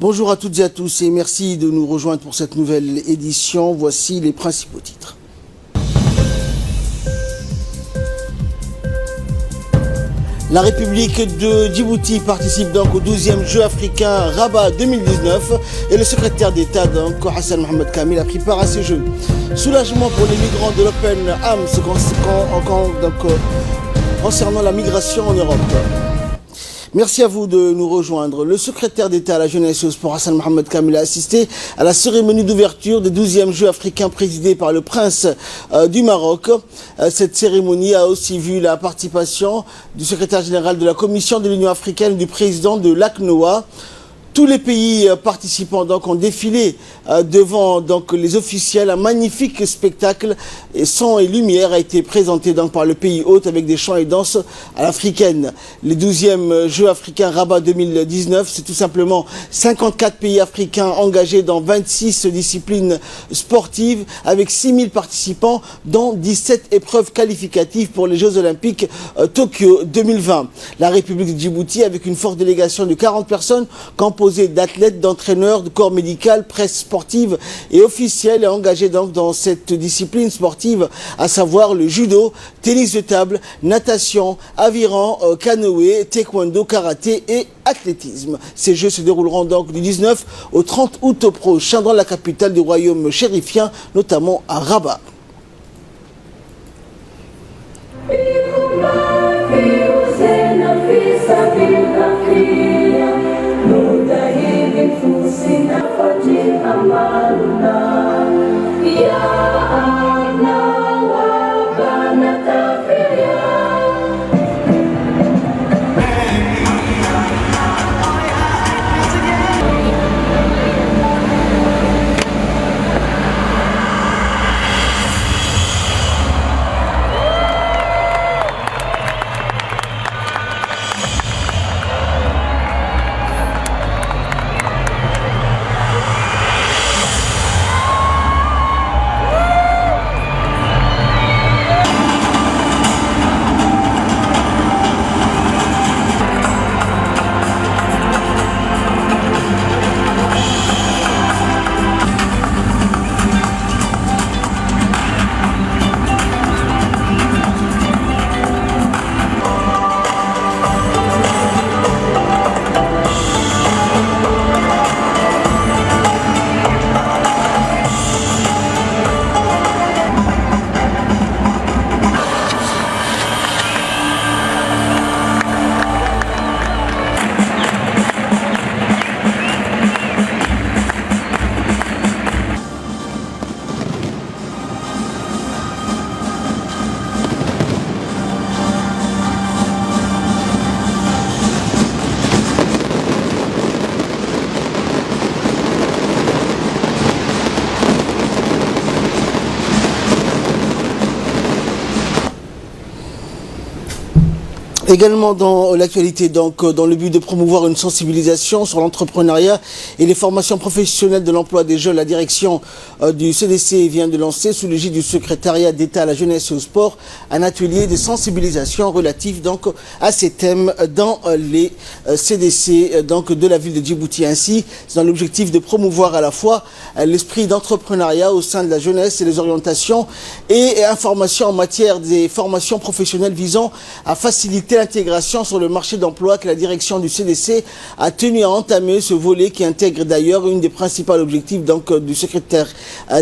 Bonjour à toutes et à tous et merci de nous rejoindre pour cette nouvelle édition. Voici les principaux titres. La République de Djibouti participe donc au 12e Jeux africains Rabat 2019 et le secrétaire d'État donc Hassan Mohamed Kamil a pris part à ces Jeux. Soulagement pour les migrants de l'Open Arms concernant la migration en Europe. Merci à vous de nous rejoindre. Le secrétaire d'État à la jeunesse et au sport Hassan Mohamed Kamil a assisté à la cérémonie d'ouverture des 12e Jeux africains présidée par le prince du Maroc. Cette cérémonie a aussi vu la participation du secrétaire général de la Commission de l'Union africaine et du président de l'ACNOA. Tous les pays participants donc ont défilé devant donc les officiels. Un magnifique spectacle et son et lumière a été présenté donc par le pays hôte avec des chants et danses à l'africaine. Les 12e Jeux africains Rabat 2019, c'est tout simplement 54 pays africains engagés dans 26 disciplines sportives avec 6000 participants dont 17 épreuves qualificatives pour les Jeux Olympiques Tokyo 2020. La République de Djibouti avec une forte délégation de 40 personnes composée d'athlètes, d'entraîneurs, de corps médical, presse sportive et officielle est engagée donc dans cette discipline sportive, à savoir le judo, tennis de table, natation, aviron, canoë, taekwondo, karaté et athlétisme. Ces Jeux se dérouleront donc du 19 au 30 août prochain dans la capitale du royaume chérifien, notamment à Rabat. Également dans l'actualité, donc dans le but de promouvoir une sensibilisation sur l'entrepreneuriat et les formations professionnelles de l'emploi des jeunes, la direction du CDC vient de lancer sous l'égide du secrétariat d'État à la jeunesse et au sport un atelier de sensibilisation relatif donc à ces thèmes dans les CDC donc de la ville de Djibouti. Ainsi, c'est dans l'objectif de promouvoir à la fois l'esprit d'entrepreneuriat au sein de la jeunesse et les orientations et informations en matière des formations professionnelles visant à faciliter l'intégration sur le marché d'emploi que la direction du CDC a tenu à entamer ce volet qui intègre d'ailleurs une des principaux objectifs donc du secrétaire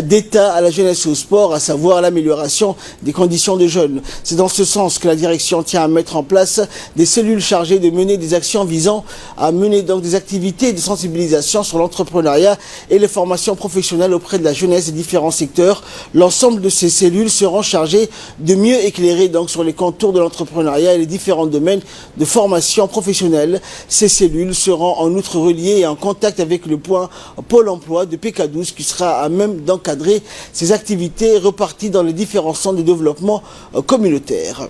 d'État à la jeunesse et au sport, à savoir l'amélioration des conditions des jeunes. C'est dans ce sens que la direction tient à mettre en place des cellules chargées de mener des actions visant à mener donc des activités de sensibilisation sur l'entrepreneuriat et les formations professionnelles auprès de la jeunesse des différents secteurs. L'ensemble de ces cellules seront chargées de mieux éclairer donc sur les contours de l'entrepreneuriat et les différents domaines de formation professionnelle. Ces cellules seront en outre reliées et en contact avec le point Pôle emploi de PK12 qui sera à même d'encadrer ces activités reparties dans les différents centres de développement communautaire.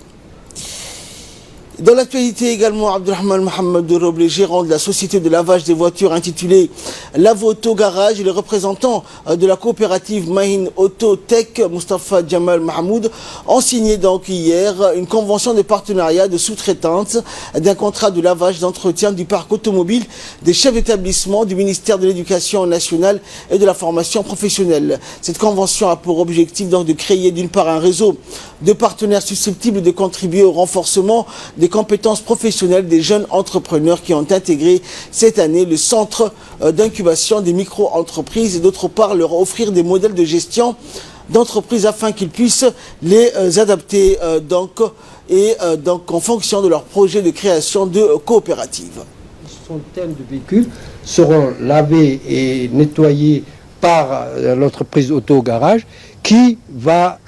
Dans l'actualité également, Abdelrahman Mohamed Roble, gérant de la société de lavage des voitures intitulée Lavoto Garage, et le représentant de la coopérative Mahin Auto Tech, Mustafa Jamal Mahmoud, ont signé donc hier une convention de partenariat de sous-traitance d'un contrat de lavage d'entretien du parc automobile des chefs d'établissement du ministère de l'Éducation nationale et de la formation professionnelle. Cette convention a pour objectif donc de créer d'une part un réseau de partenaires susceptibles de contribuer au renforcement des compétences professionnelles des jeunes entrepreneurs qui ont intégré cette année le centre d'incubation des micro-entreprises et d'autre part leur offrir des modèles de gestion d'entreprises afin qu'ils puissent les adapter donc en fonction de leur projet de création de coopérative. Centaines de véhicules seront lavés et nettoyés par l'entreprise Auto Garage qui va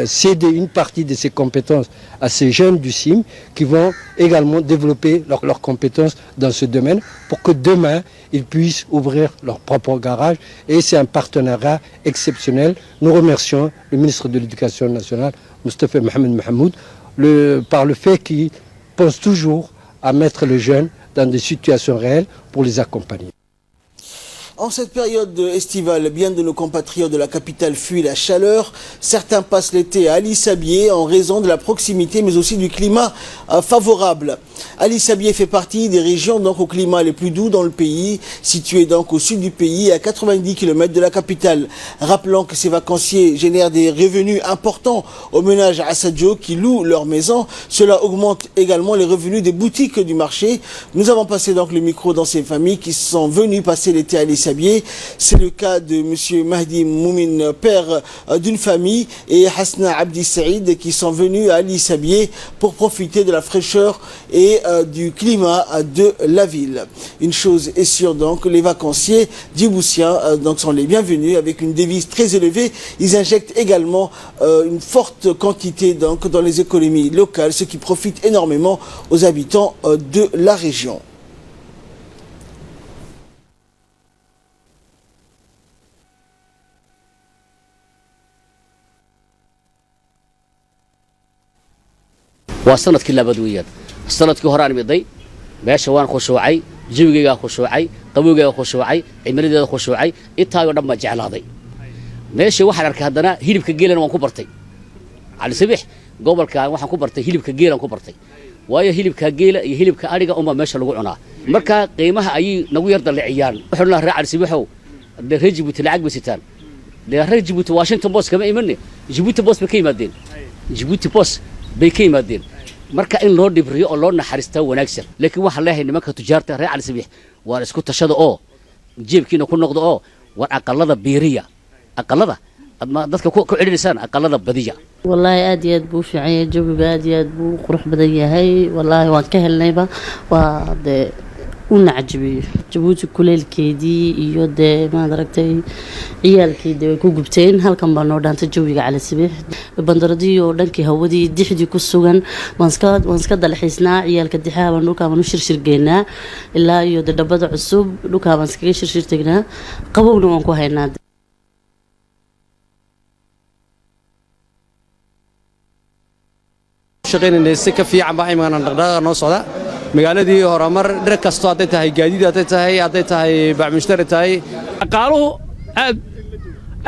céder une partie de ses compétences à ces jeunes du CIM qui vont également développer leurs compétences dans ce domaine pour que demain ils puissent ouvrir leur propre garage, et c'est un partenariat exceptionnel. Nous remercions le ministre de l'Éducation nationale, Mustafa Mohamed Mahmoud, par le fait qu'il pense toujours à mettre les jeunes dans des situations réelles pour les accompagner. En cette période estivale, bien de nos compatriotes de la capitale fuient la chaleur. Certains passent l'été à Ali Sabié en raison de la proximité mais aussi du climat favorable. Ali Sabié fait partie des régions donc au climat les plus doux dans le pays, situé donc au sud du pays à 90 km de la capitale. Rappelons que ces vacanciers génèrent des revenus importants aux ménages à Assadjo qui louent leur maison. Cela augmente également les revenus des boutiques du marché. Nous avons passé donc le micro dans ces familles qui sont venues passer l'été à Ali Sabié. C'est le cas de M. Mahdi Moumine, père d'une famille, et Hasna Abdi Saïd qui sont venus à Ali Sabié pour profiter de la fraîcheur et du climat de la ville. Une chose est sûre donc, les vacanciers djiboutiens donc sont les bienvenus avec une devise très élevée. Ils injectent également une forte quantité donc dans les économies locales, ce qui profite énormément aux habitants de la région. waa sanadkii labaad weeyaan sanadkii hore aan miday meesha waan khushuucay jawiga khushuucay qabowga khushuucay cimrideeda khushuucay intaayo dhan ma jeclaaday meesha waxaan arkay hadana hilibka geelana waan ku bartay ali sabiix gobolka waxaan ku bartay hilibka geelan ku bartay waayo hilibka geela iyo hilibka ariga uma meesha lagu cunaa marka qiimaha ay nagu yar dalciyaan wuxuu la raacal sabiixow Djibuuti lacag bisitaan Djibuuti Washington Post kama imanne Djibuuti Post ba ka yimaadeen Djibuuti Post bay ka yimaadeen marka in loo dhibriyo oo loo naxariista wanaagsan laakiin waxa leeyahay nimanka tujaarta reer Ali Sabiix waa isku tashada oo jeebkiina ku noqdo oo war aqalada biiriya aqalada adma dadka ku ciirinaysan aqalada badiya wallahi aad iyo aad buu fiicay jawiga aad iyo aad buu qurux badan yahay wallahi waan ka helnayba waa de ونعجبي جبوتي kuleelkeedii iyo de ma aragtay ciyaalkeedii way ku gubteen halkan baan noo dhaantay jawiga Cali Sabiix bandaradii oo dhankii hawadii dixdii ku sugan waan iska dalxiisnaa ciyaalka dixaa baan dhulka baan u shirshirgeynaa ilaa iyo dabada cusub dhulka baan iskaga shirshirtegnaa qabowna waan ku haynaa shaqeynayna si ka fiican baa imaan dhaqdhaqaaq noo socda magaaladii horumar dhir kasto haday tahay gaadiid haday tahay bacmishtari tahay dhaqaaluhu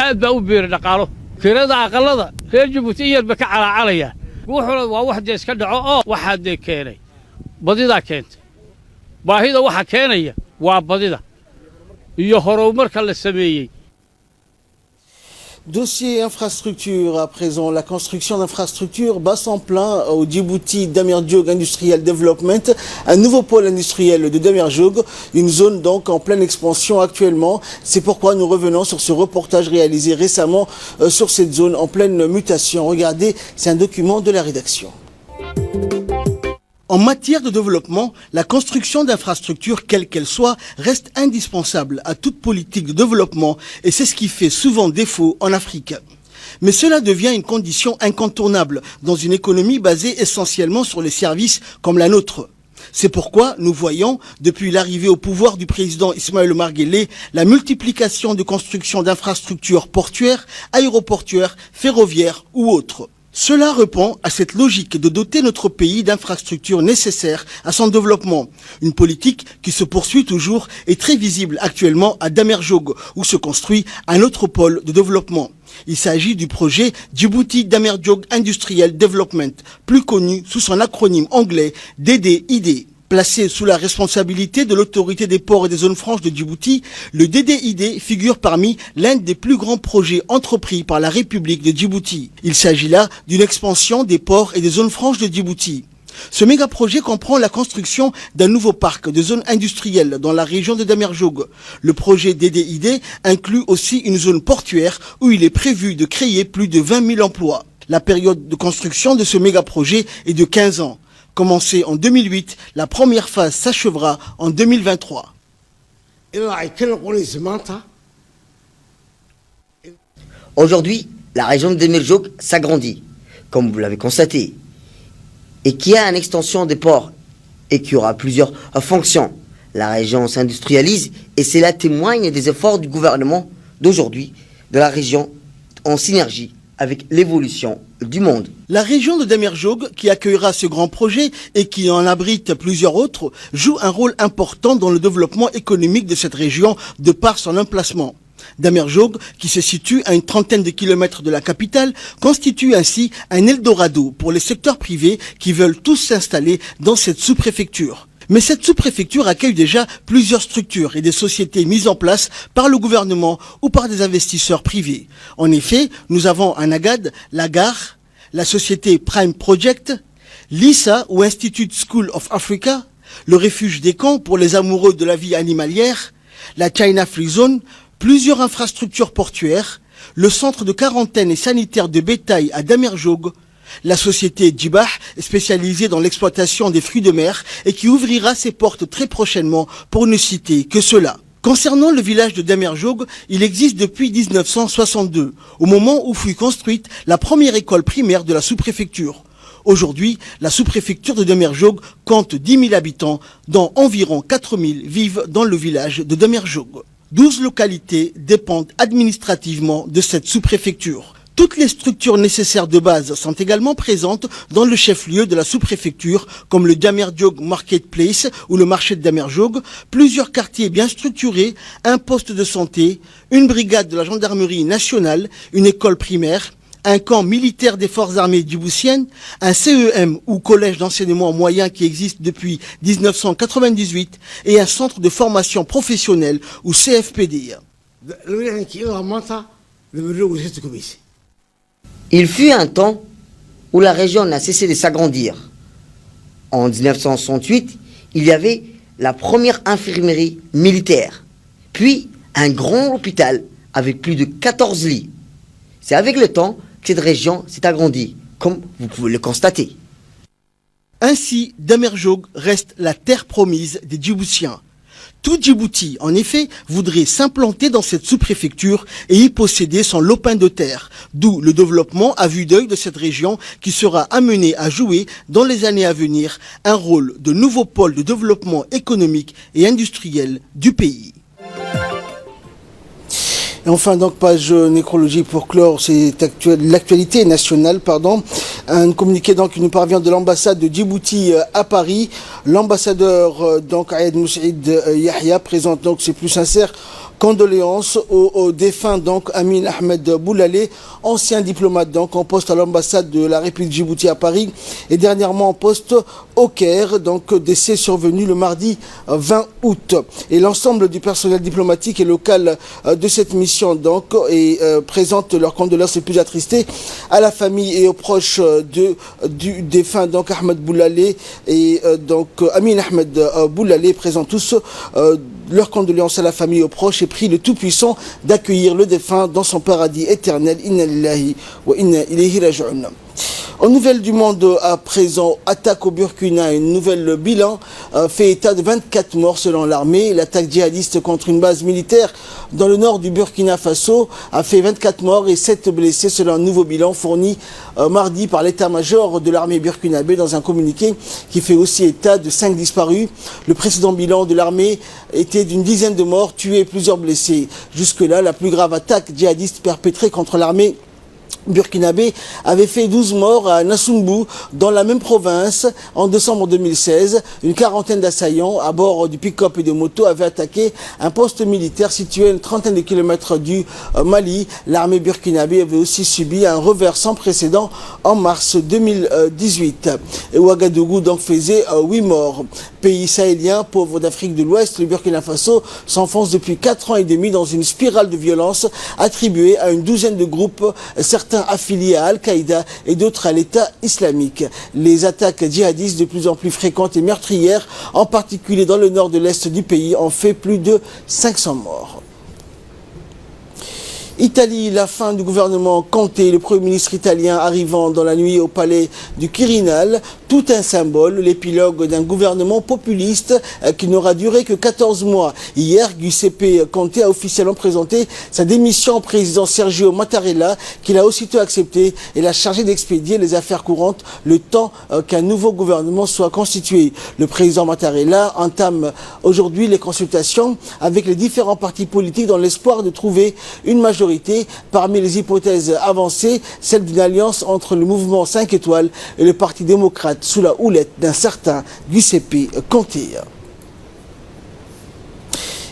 aad baa u biiray dhaqaalo kirada aqalada reer Djibouti iyadba ka calacalaya wuxuu waa wax jees ka dhaco oo waxa de keenay badida keentay baahida waxa keenaya waa badida iyo horumarka la sameeyay. Dossier infrastructure, à présent, la construction d'infrastructures bat son plein au Djibouti Damerjog Industrial Development, un nouveau pôle industriel de Damerjog, une zone donc en pleine expansion actuellement. C'est pourquoi nous revenons sur ce reportage réalisé récemment sur cette zone en pleine mutation. Regardez, c'est un document de la rédaction. En matière de développement, la construction d'infrastructures, quelle qu'elle soit, reste indispensable à toute politique de développement et c'est ce qui fait souvent défaut en Afrique. Mais cela devient une condition incontournable dans une économie basée essentiellement sur les services comme la nôtre. C'est pourquoi nous voyons, depuis l'arrivée au pouvoir du président Ismaël Omar Guelleh, la multiplication de constructions d'infrastructures portuaires, aéroportuaires, ferroviaires ou autres. Cela répond à cette logique de doter notre pays d'infrastructures nécessaires à son développement. Une politique qui se poursuit toujours et très visible actuellement à Damerjog, où se construit un autre pôle de développement. Il s'agit du projet Djibouti Damerjog Industrial Development, plus connu sous son acronyme anglais DDID. Placé sous la responsabilité de l'autorité des ports et des zones franches de Djibouti, le DDID figure parmi l'un des plus grands projets entrepris par la République de Djibouti. Il s'agit là d'une expansion des ports et des zones franches de Djibouti. Ce méga-projet comprend la construction d'un nouveau parc de zones industrielles dans la région de Damerjog. Le projet DDID inclut aussi une zone portuaire où il est prévu de créer plus de 20 000 emplois. La période de construction de ce méga-projet est de 15 ans. Commencée en 2008, la première phase s'achèvera en 2023. Aujourd'hui, la région de Damerjog s'agrandit, comme vous l'avez constaté, et qui a une extension des ports et qui aura plusieurs fonctions. La région s'industrialise et cela témoigne des efforts du gouvernement d'aujourd'hui, de la région, en synergie avec l'évolution du monde. La région de Damerjog, qui accueillera ce grand projet et qui en abrite plusieurs autres, joue un rôle important dans le développement économique de cette région de par son emplacement. Damerjog, qui se situe à une trentaine de kilomètres de la capitale, constitue ainsi un Eldorado pour les secteurs privés qui veulent tous s'installer dans cette sous-préfecture. Mais cette sous-préfecture accueille déjà plusieurs structures et des sociétés mises en place par le gouvernement ou par des investisseurs privés. En effet, nous avons à Nagad la gare, la société Prime Project, l'ISA ou Institute School of Africa, le refuge des camps pour les amoureux de la vie animalière, la China Free Zone, plusieurs infrastructures portuaires, le centre de quarantaine et sanitaire de bétail à Damerjog, la société Djibah, spécialisée dans l'exploitation des fruits de mer et qui ouvrira ses portes très prochainement pour ne citer que cela. Concernant le village de Damerjog, il existe depuis 1962, au moment où fut construite la première école primaire de la sous-préfecture. Aujourd'hui, la sous-préfecture de Damerjog compte 10 000 habitants, dont environ 4 000 vivent dans le village de Damerjog. 12 localités dépendent administrativement de cette sous-préfecture. Toutes les structures nécessaires de base sont également présentes dans le chef-lieu de la sous-préfecture, comme le Damerjog Marketplace ou le marché de Damerjog, plusieurs quartiers bien structurés, un poste de santé, une brigade de la gendarmerie nationale, une école primaire, un camp militaire des forces armées djiboutiennes, un CEM ou collège d'enseignement moyen qui existe depuis 1998 et un centre de formation professionnelle ou CFPD. Il fut un temps où la région n'a cessé de s'agrandir. En 1968, il y avait la première infirmerie militaire, puis un grand hôpital avec plus de 14 lits. C'est avec le temps que cette région s'est agrandie, comme vous pouvez le constater. Ainsi, Damerjog reste la terre promise des Djiboutiens. Tout Djibouti, en effet, voudrait s'implanter dans cette sous-préfecture et y posséder son lopin de terre, d'où le développement à vue d'œil de cette région qui sera amené à jouer dans les années à venir un rôle de nouveau pôle de développement économique et industriel du pays. Et enfin, donc, page nécrologie pour clore, c'est l'actualité nationale, pardon. Un communiqué donc qui nous parvient de l'ambassade de Djibouti à Paris. L'ambassadeur donc Ayed Moussaïd Yahya présente donc ses plus sincères condoléances au défunt donc Amin Ahmed Boulale, ancien diplomate donc en poste à l'ambassade de la République de Djibouti à Paris et dernièrement en poste au Caire, donc décès survenu le mardi 20 août. Et l'ensemble du personnel diplomatique et local de cette mission donc présente leurs condoléances les plus attristées à la famille et aux proches du défunt donc Ahmed Boulale et donc Amin Ahmed Boulale présentent tous leurs condoléances à la famille et aux proches et prient le Tout-Puissant d'accueillir le défunt dans son paradis éternel. Inna lillahi wa inna ilayhi raji'un. En nouvelles du monde à présent, attaque au Burkina, une nouvelle bilan fait état de 24 morts selon l'armée. L'attaque djihadiste contre une base militaire dans le nord du Burkina Faso a fait 24 morts et 7 blessés selon un nouveau bilan fourni mardi par l'état-major de l'armée burkinabé dans un communiqué qui fait aussi état de 5 disparus. Le précédent bilan de l'armée était d'une dizaine de morts, tués et plusieurs blessés. Jusque-là, la plus grave attaque djihadiste perpétrée contre l'armée burkinabé avait fait 12 morts à Nassumbu, dans la même province. En décembre 2016, une quarantaine d'assaillants à bord du pick-up et de motos avaient attaqué un poste militaire situé à une trentaine de kilomètres du Mali. L'armée burkinabé avait aussi subi un revers sans précédent en mars 2018. Et Ouagadougou donc faisait 8 morts. Pays sahélien, pauvre d'Afrique de l'Ouest, le Burkina Faso s'enfonce depuis 4 ans et demi dans une spirale de violence attribuée à une douzaine de groupes, certains affiliés à Al-Qaïda et d'autres à l'État islamique. Les attaques djihadistes de plus en plus fréquentes et meurtrières, en particulier dans le nord de l'est du pays, ont fait plus de 500 morts. Italie, la fin du gouvernement Conte, le Premier ministre italien arrivant dans la nuit au palais du Quirinal, tout un symbole, l'épilogue d'un gouvernement populiste qui n'aura duré que 14 mois. Hier, Giuseppe Conte a officiellement présenté sa démission au président Sergio Mattarella, qu'il a aussitôt accepté et l'a chargé d'expédier les affaires courantes le temps qu'un nouveau gouvernement soit constitué. Le président Mattarella entame aujourd'hui les consultations avec les différents partis politiques dans l'espoir de trouver une majorité. Parmi les hypothèses avancées, celle d'une alliance entre le mouvement 5 étoiles et le Parti démocrate sous la houlette d'un certain Giuseppe Conte.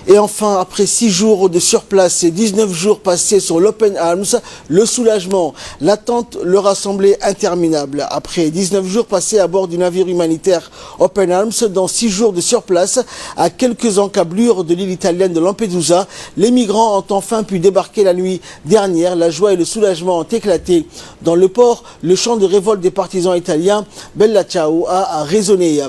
Et enfin, après 6 jours de surplace et 19 jours passés sur l'Open Arms, le soulagement, l'attente leur a semblé interminable. Après 19 jours passés à bord du navire humanitaire Open Arms, dans 6 jours de surplace, à quelques encablures de l'île italienne de Lampedusa, les migrants ont enfin pu débarquer la nuit dernière. La joie et le soulagement ont éclaté dans le port. Le chant de révolte des partisans italiens, Bella Ciao, a résonné.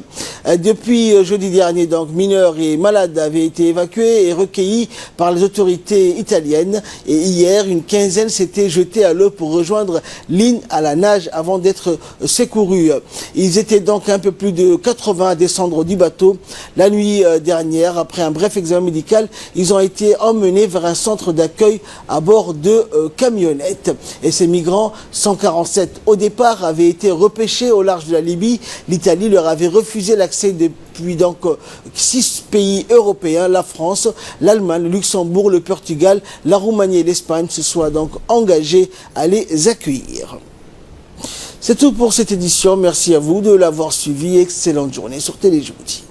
Depuis jeudi dernier, donc, mineurs et malades avaient été évacués et recueillis par les autorités italiennes. Et hier, une quinzaine s'était jetée à l'eau pour rejoindre l'île à la nage avant d'être secourus. Ils étaient donc un peu plus de 80 à descendre du bateau. La nuit dernière, après un bref examen médical, ils ont été emmenés vers un centre d'accueil à bord de camionnettes. Et ces migrants, 147 au départ, avaient été repêchés au large de la Libye. L'Italie leur avait refusé l'accès depuis donc 6 pays européens, la France, l'Allemagne, le Luxembourg, le Portugal, la Roumanie et l'Espagne se soient donc engagés à les accueillir. C'est tout pour cette édition. Merci à vous de l'avoir suivi. Excellente journée sur Téléjournée.